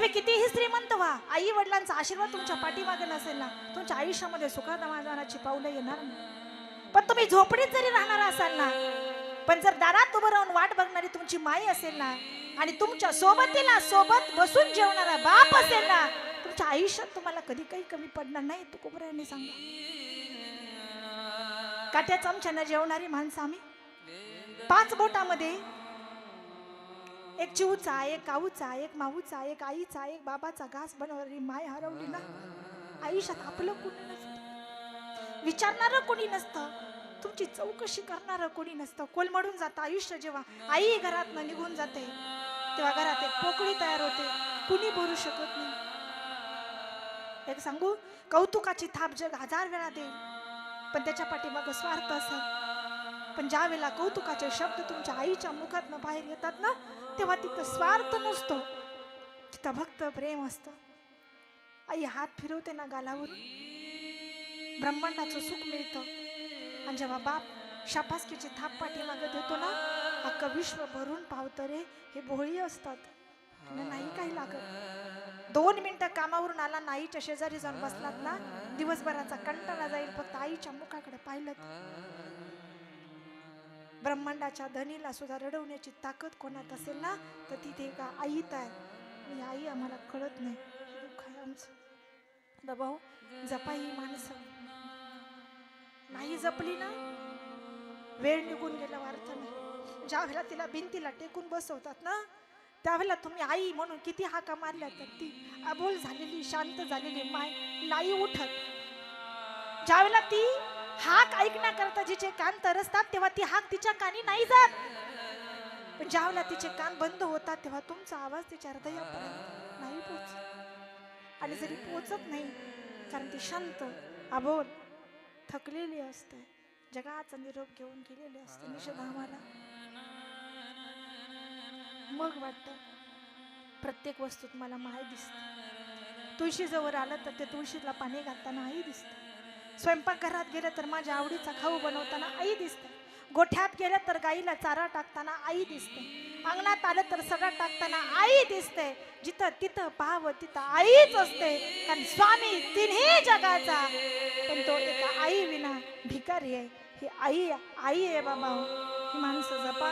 तुम्ही कितीही श्रीमंत व्हा, आई वडिलांचा आशीर्वाद तुमच्या पाठीमागे नसेल ना, तुमच्या आयुष्यामध्ये सुखासमाधानाची पावलं येणार नाही. पण तुम्ही झोपडीत जरी राहणार असाल ना, पण जर दारात उभं राहून वाट बघणारी तुमची माई असेल ना, आणि तुमच्या सोबतीला सोबत बसून जेवणारा बाप असेल ना, तुमच्या आयुष्यात तुम्हाला कधी काही कमी पडणार नाही. तुकोबरायांनी सांगा. काट्या चमच्यानं जेवणारी माणसं आम्ही. 5 बोटामध्ये एक चिऊचा, एक काऊचा, एक माऊचा, एक आईचा, एक बाबाचा घास बनवणारी माय हरवली ना, आयुष्यात आपलं कोणी नसतं, विचारणारं कोणी नसतं, तुमची चौकशी करणारं कोणी नसतं. कोलमडून जातं आयुष्य. जेव्हा आई घरातनं निघून जाते तेव्हा घरात एक पोकळी तयार होते, कुणी भरू शकत नाही. एक सांगू, कौतुकाची थाप जग 1000 वेळा देईल, पण त्याच्या पाठीमागं स्वार्थ असेल. पण ज्या वेळेला कौतुकाचे शब्द तुमच्या आईच्या मुखातनं बाहेर येतात ना, तेव्हा तिथं स्वार्थ नसतो, तिथं भक्त प्रेम असतं. आई हात फिरवते ना गालावरून, ब्रह्मांडाचं सुख मिळतं. आणि जेव्हा बाप शाबासकीची थाप पाठीमागं देतो ना, अख्खं विश्व भरून पावतं रे. हे भोळी असतात, नाही काही लागत. 2 मिनिटं कामावरून आला, नाहीच्या शेजारी जाऊन बसलात ना, दिवसभराचा कंटाळा जाईल फक्त आईच्या मुखाकडे पाहिलं. ब्रह्मांडाच्या धनीला सुद्धा रडवण्याची ताकद कोणात असेल ना, तर तिथे का आईत आहे. आई आम्हाला कळत नाही, दुःख आहे आमचं. दबाव जपा ही माणसं. नाही जपली ना, वेळ निघून गेला अर्थ नाही. ज्या वेळेला तिला भिंतीला टेकून बसवतात ना, त्यावेळेला तुम्ही आई म्हणून किती हाका मारल्या, तर ती अबोल झालेली शांत झालेली माय नाही उठत. ज्यावेळेला ती हाक ऐकण्याकरता जिचे कान तरसतात, तेव्हा ती हाक तिच्या कानी नाही जात. पण ज्यावेळेला तिचे कान बंद होतात, तेव्हा तुमचा आवाज तिच्या हृदयापर्यंत नाही पोहोचत. आणि जरी पोहोचत नाही, कारण ती शांत अबोल थकलेली असते, जगाचा निरोप घेऊन गेलेली असते निषधामाला. मग वाटतं प्रत्येक वस्तूत मला माय दिसते. तुळशी जवळ आलं तर ते तुळशीला पाणी घालताना आई दिसते. स्वयंपाकघरात गेलं तर माझ्या आवडीचा खाऊ बनवताना आई दिसते. गोठ्यात गेलं तर गाईला चारा टाकताना आई दिसते. अंगणात आलं तर सगळं टाकताना आई दिसते. जिथं तिथं पाहावं तिथं आईच असते. कारण स्वामी तिन्ही जगाचा, पण तो एका आई विना भिकारी आहे. ही आई आहे बाबा. ही माणसं जपा.